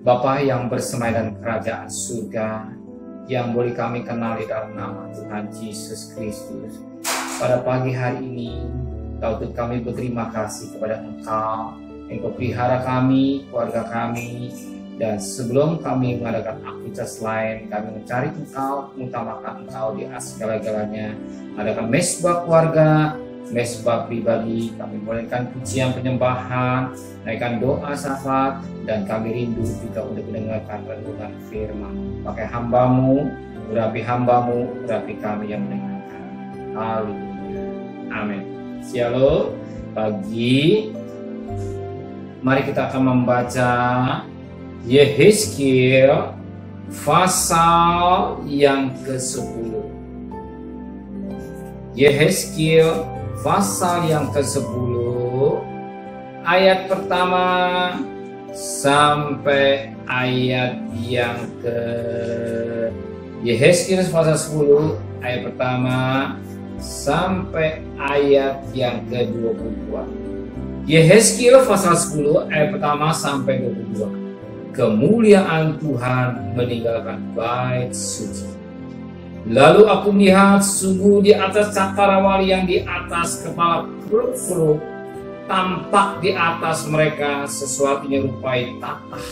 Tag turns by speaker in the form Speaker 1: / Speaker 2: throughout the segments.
Speaker 1: Bapa yang bersemayam dalam kerajaan surga, yang boleh kami kenali dalam nama Tuhan Yesus Kristus. Pada pagi hari ini, Daud kami berterima kasih kepada Engkau. Engkau pelihara kami, keluarga kami, dan sebelum kami mengadakan aktivitas lain, kami mencari Engkau, mengutamakan Engkau di atas segala-galanya. Adakan mesbah keluarga, mesbah pribadi, kami bolehkan pujian penyembahan, naikkan doa syafaat, dan kami rindu juga untuk mendengarkan renungan firman. Pakai hambamu, urapi hambamu, urapi kami yang mendengarkan. Haleluya. Amin. Shalom. Pagi, mari kita akan membaca Yehezkiel pasal yang ke-10. Yehezkiel pasal yang ke-10 ayat pertama sampai ayat yang ke Yehezkiel pasal 10 ayat pertama sampai ayat yang ke-22. Yehezkiel pasal 10 ayat pertama sampai 22. Kemuliaan Tuhan meninggalkan bait suci. Lalu aku melihat sungguh di atas cakrawala yang di atas kepala keruk-keruk, tampak di atas mereka sesuatu yang menyerupai tatah,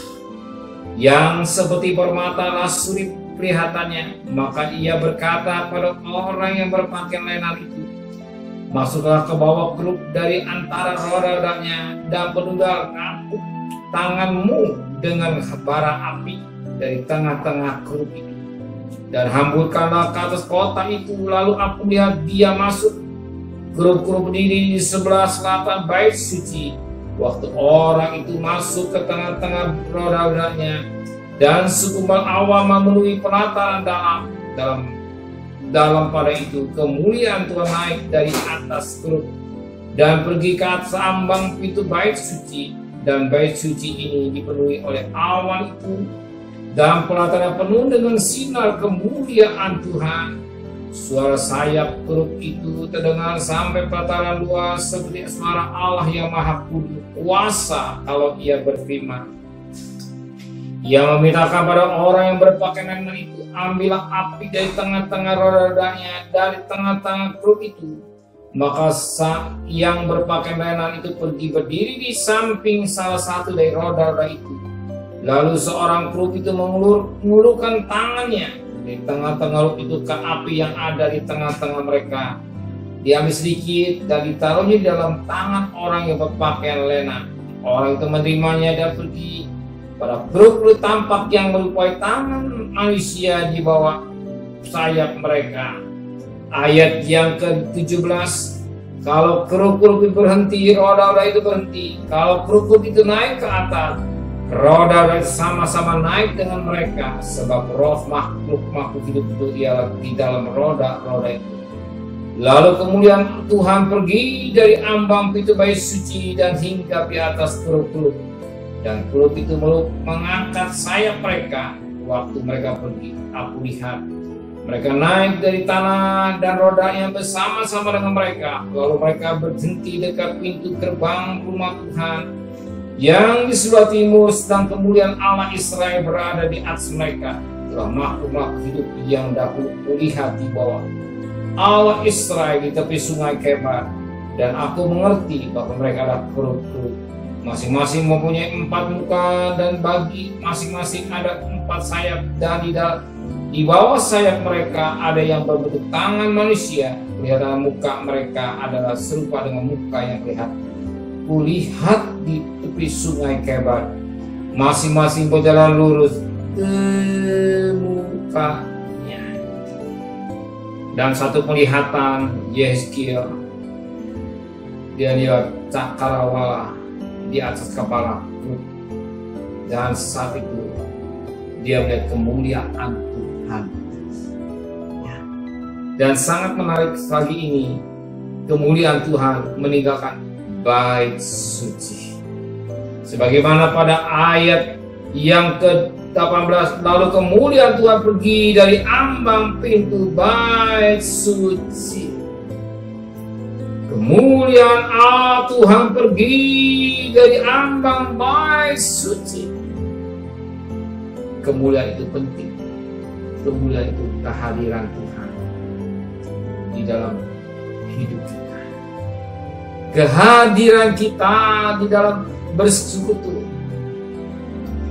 Speaker 1: yang seperti permata lasuri kelihatannya. Maka ia berkata pada orang yang berpakaian lenan itu, masuklah ke bawah keruk dari antara roda-rodanya dan penunggal tanganmu dengan bara api dari tengah-tengah keruk itu, dan hamburkanlah ke atas kota itu. Lalu aku lihat dia masuk. Keruk-keruk berdiri di sebelah selatan bait suci. Waktu orang itu masuk ke tengah-tengah roda-rodanya, dan segumpal awan memenuhi pelataran dalam pada itu kemuliaan Tuhan naik dari atas keruk dan pergi ke atas ambang pintu bait suci. Dan bait suci ini dipenuhi oleh awan itu, dan pelataran penuh dengan sinar kemuliaan Tuhan. Suara sayap keruk itu terdengar sampai pelataran luas, seperti suara Allah yang maha kuasa kalau ia berfirman. Ia memerintahkan pada orang yang berpakaian lenan itu, ambillah api dari tengah-tengah roda-rodanya, dari tengah-tengah keruk itu. Maka yang berpakaian lenan itu pergi berdiri di samping salah satu dari roda-roda itu. Lalu seorang keruk itu mengulurkan tangannya di tengah-tengah keruk itu ke api yang ada di tengah-tengah mereka. Diambil sedikit dan ditaruhnya di dalam tangan orang yang berpakaian lenan. Orang itu menerimanya dan pergi. Pada keruk tampak yang menyerupai tangan manusia di bawah sayap mereka. Ayat yang ke-17, kalau keruk-keruk itu berhenti, roda-roda itu berhenti. Kalau keruk-keruk itu naik ke atas, roda-roda sama-sama naik dengan mereka, sebab roh makhluk hidup itu ialah di dalam roda-roda itu. Lalu kemudian Tuhan pergi dari ambang pintu bait suci dan hingga di atas keruk-keruk, dan keruk itu mengangkat sayap mereka. Waktu mereka pergi, aku lihat mereka naik dari tanah dan rodanya bersama-sama dengan mereka. Lalu mereka berhenti dekat pintu gerbang rumah Tuhan yang di sebelah timur, sedang kemuliaan Allah Israel berada di atas mereka. Telah makhluk hidup yang dahulu kulihat di bawah Allah Israel di tepi sungai Kebar. Dan aku mengerti bahwa mereka adalah keruk-keruk. Masing-masing mempunyai 4 muka, dan bagi masing-masing ada 4 sayap, dan di bawah sayap mereka ada yang berbentuk tangan manusia. Kelihatan muka mereka adalah serupa dengan muka yang kulihat di tepi sungai Kebar. Masing-masing berjalan lurus ke mukanya. Dan satu penglihatan Yehezkiel, dia lihat cakrawala di atas kepala, dan saat itu dia melihat kemuliaan Tuhan. Dan sangat menarik pagi ini, kemuliaan Tuhan meninggalkan bait suci. Sebagaimana pada ayat yang ke-18, lalu kemuliaan Tuhan pergi dari ambang pintu bait suci. Kemuliaan Allah Tuhan pergi dari ambang bait suci. kemuliaan itu penting. Kemuliaan itu kehadiran Tuhan di dalam hidup kita. Kehadiran kita di dalam bersekutu.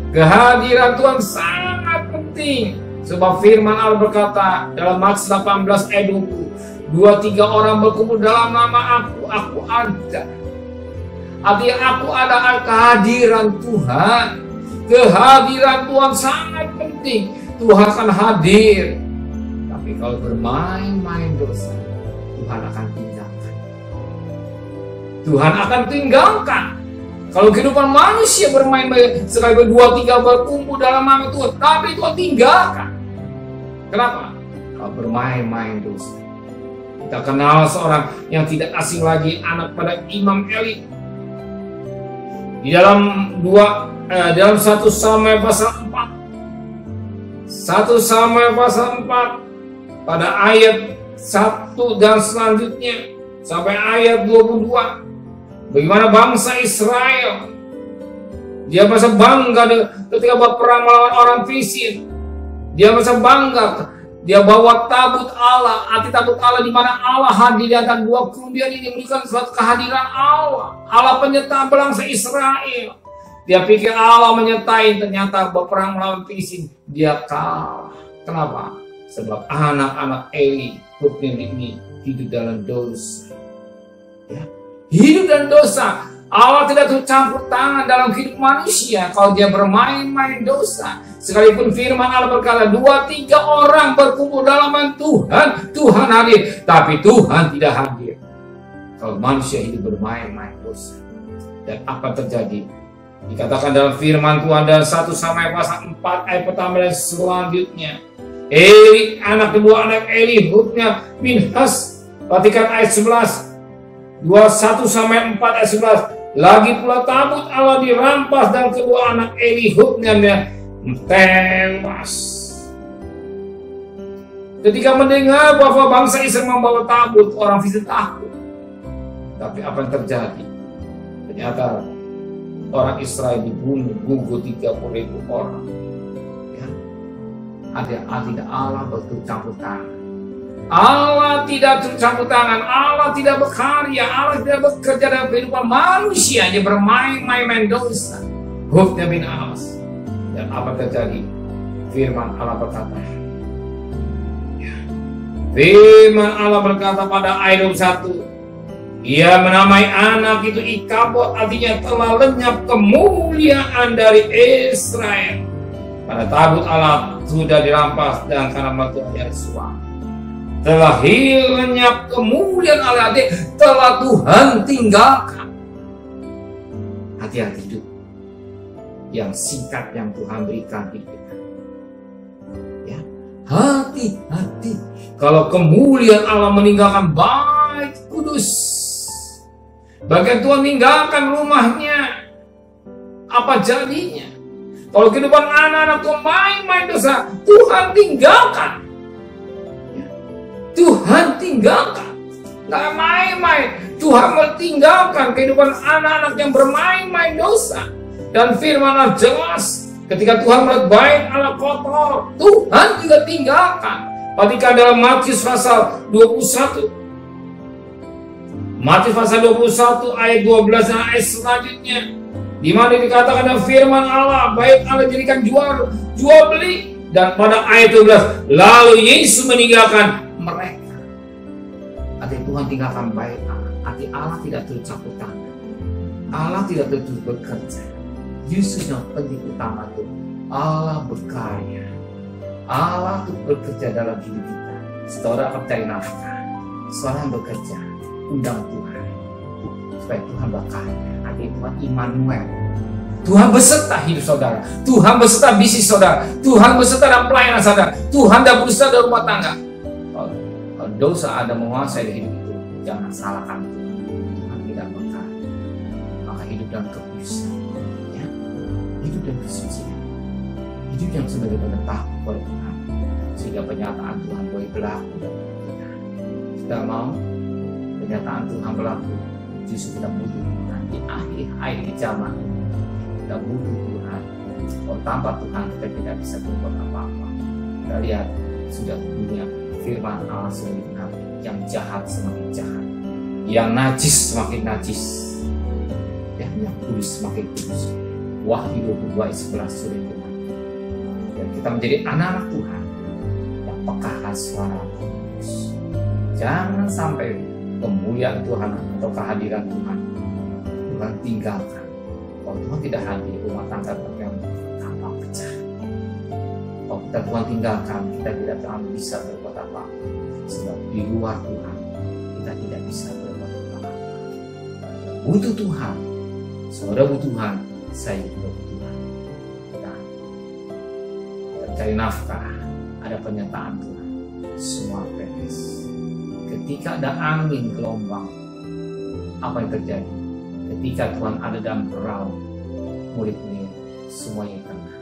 Speaker 1: Kehadiran Tuhan sangat penting. Sebab firman Allah berkata dalam Matius 18 ayat 20, 2-3 orang berkumpul dalam nama aku ada. Artinya aku ada kehadiran Tuhan. Kehadiran Tuhan sangat penting. Tuhan akan hadir. Tapi kalau bermain-main dosa, Tuhan akan tinggalkan. Tuhan akan tinggalkan. Kalau kehidupan manusia bermain-main, sekali 2-3 berkumpul dalam nama Tuhan, tapi Tuhan tinggalkan. Kenapa? Kalau bermain-main dosa. Kita kenal seorang yang tidak asing lagi, anak pada Imam Eli. Di dalam 1 Samuel pasal 4. 1 Samuel pasal 4 pada ayat 1 dan selanjutnya sampai ayat 22. Bagaimana bangsa Israel dia merasa bangga ketika berperang melawan orang Filistin. Dia merasa bangga. Dia bawa tabut Allah, arti tabut Allah di mana Allah hadir di antara dua kemudian ini memberikan suatu kehadiran Allah. Allah penyerta bangsa Israel. Dia pikir Allah menyertai, ternyata berperang melawan Filistin. Dia kalah. Kenapa? Sebab anak-anak Eli, Hofni ini hidup dalam dosa. Ya. Hidup dalam dosa. Allah tidak campur tangan dalam hidup manusia kalau dia bermain-main dosa. Sekalipun firman Allah berkata 2-3 orang berkumpul dalam nama Tuhan, Tuhan hadir. Tapi Tuhan tidak hadir kalau manusia hidup bermain-main dosa. Dan apa terjadi? Dikatakan dalam firman Tuhan dalam 1 Samuel pasal 4 ayat pertama dan selanjutnya. Eli, anak kedua anak Eli, Hofni bin Has. Perhatikan ayat 11. 1 Samuel 4 ayat 11. Lagi pula tabut Allah dirampas dan kedua anak Eli, Hofni tewas. Ketika mendengar bahwa bangsa Israel membawa tabut, orang Filistin takut. Tapi apa yang terjadi? Ternyata orang Israel dibunuh, gugur 30.000 orang. Ya. Tidak Allah bercampur tangan. Allah tidak bercampur tangan. Allah tidak berkarya. Allah tidak bekerja dalam kehidupan manusia. Dia bermain-main dosa. Hofni bin Alas. Dan apa terjadi? Firman Allah berkata. Ya. Firman Allah berkata pada ayat 21. Ia menamai anak itu Ikabod, artinya telah lenyap kemuliaan dari Israel. Karena tabut Allah sudah dirampas dan karena mertuanya suami. Telah lenyap kemuliaan Allah, telah Tuhan tinggalkan. Hati-hati hidup yang singkat yang Tuhan berikan di kita. Ya, hati-hati kalau kemuliaan Allah meninggalkan bait kudus. Bagian Tuhan tinggalkan rumahnya, apa jadinya? Kalau kehidupan anak-anak Tuhan main-main dosa, Tuhan tinggalkan. Ya. Tuhan tinggalkan, nggak main-main. Tuhan meninggalkan kehidupan anak-anak yang bermain-main dosa. Dan firman Allah jelas, ketika Tuhan melihat bait Allah kotor, Tuhan juga tinggalkan. Perhatikan dalam Matius pasal 21. Matius pasal 21 ayat 12 dan ayat selanjutnya, di mana dikatakan dalam firman Allah, bait Allah jadikan jual beli. Dan pada ayat 12, lalu Yesus meninggalkan mereka. Arti Tuhan tinggalkan bait Allah. Arti Allah tidak terus campur tangan. Allah tidak terus bekerja. Justru yang penting utama itu Allah berkarya. Allah itu bekerja dalam hidup kita. Saudara akan cari nafkah. Saudara bekerja, undang Tuhan supaya Tuhan berkarya. Arti Tuhan Immanuel. Tuhan beserta hidup saudara. Tuhan beserta bisnis saudara. Tuhan beserta dalam pelayanan saudara. Tuhan dan berusaha dalam rumah tangga. Kalau dosa ada menguasai hidup itu, jangan salahkan Tuhan. Tuhan tidak berkarya. Maka hidup dalam kekudusan. Ya. Hidup dalam kesucian. Hidup yang sebenarnya takut kepada Tuhan. Sehingga penyataan Tuhan boleh berlaku dalam kita. Sudah mau penyataan Tuhan berlaku, justru kita butuh Tuhan di akhir zaman. Kita butuh Tuhan Kalau tanpa Tuhan kita tidak bisa berbuat apa-apa. Kita lihat sudah dunia firman Allah sendiri benar, yang jahat semakin jahat, yang najis semakin najis, yang kudus semakin kudus. Wahyu 22 ayat 11 sudah benar. Dan kita menjadi anak-anak Tuhan yang peka akan suara Kudus. Jangan sampai kemuliaan Tuhan atau kehadiran Tuhan tinggalkan. Kalau Tuhan tidak hadir, rumah tangga yang tampak pecah. Kalau kita Tuhan tinggalkan, kita tidak akan bisa berbuat apa-apa. Sebab di luar Tuhan, kita tidak bisa berbuat apa-apa. Butuh Tuhan, saudara butuh Tuhan, saya juga butuh Tuhan. Kita cari nafkah, ada penyertaan Tuhan, semua beres. Ketika ada angin gelombang, apa yang terjadi? Ketika Tuhan ada dalam perahu, murid-murid semuanya kena.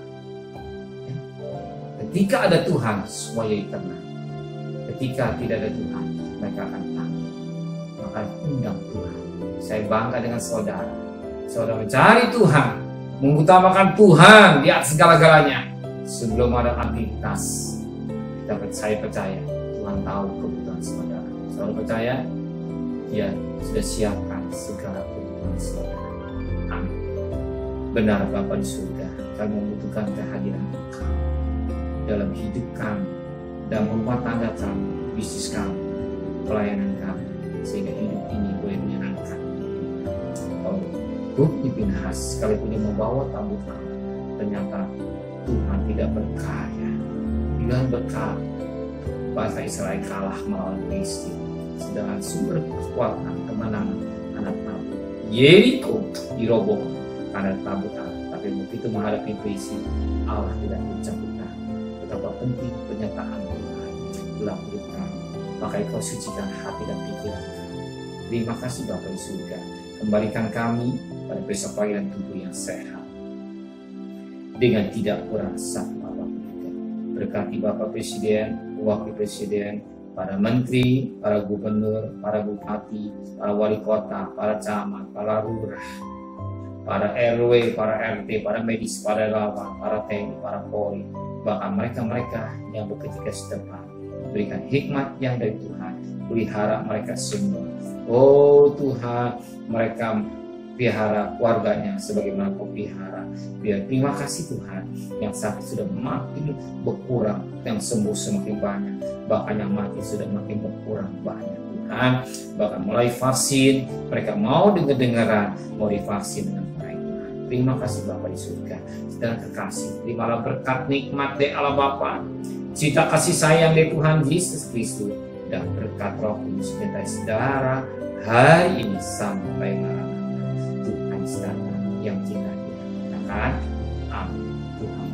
Speaker 1: Ketika ada Tuhan, semuanya kena. Ketika tidak ada Tuhan, mereka akan takut. Maka undang Tuhan. Saya bangga dengan saudara. Saudara mencari Tuhan, mengutamakan Tuhan di atas segala-galanya. Sebelum ada aktivitas, saya percaya Tuhan tahu kebutuhan saudara. Saudara percaya? Dia sudah siapkan segala kebutuhan saudara. Amin. Benar Bapa di surga, kami membutuhkan kehadiran Engkau dalam hidup kami, dalam rumah tangga kami, bisnis kami, pelayanan kami, sehingga hidup ini boleh menyenangkan. Kalau bukti Pinhas sekalipun dia membawa tabut Allah, ternyata Tuhan tidak berkarya. Tuhan berkata, bangsa Israel kalah melawan Filistin, sedangkan sumber kekuatan kemenangan anak tabut Yeriko dirobohkan karena tabut Allah. Tapi begitu menghadapi Filistin, Allah tidak mencabut tangan. Betapa penting pernyataan Tuhan dalam hidup kami. Maka Kau sucikan hati dan pikiran kami. Terima kasih Bapa di surga. Kembalikan kami pada besok pagi dan tubuh yang sehat, dengan tidak kurang satu apapun juga. Berkati Bapak Presiden, Wakil Presiden, para menteri, para gubernur, para bupati, para wali kota, para camat, para lurah, para RW, para RT, para medis, para relawan, para TNI, para Polri, bahkan mereka-mereka yang bekerja setempat. Berikan hikmat yang dari Tuhan, pelihara mereka semua. Oh Tuhan, mereka pelihara keluarganya sebagaimana Kau pelihara. Biar terima kasih Tuhan, yang sakit sudah makin berkurang, yang sembuh semakin banyak, bahkan yang mati sudah makin berkurang banyak Tuhan. Bahkan mulai vaksin, mereka mau dengar-dengaran, mau divaksin dengan baik Tuhan. Terima kasih Bapa di surga, dan kekasih, terimalah berkat nikmat dari Allah Bapa, cita kasih sayang dari Tuhan Yesus Kristus, dan berkat Roh Kudus menyertai saudara hari ini sampai Maranatha. Tuhan saudara yang cinta kita katakan amin. Tuhan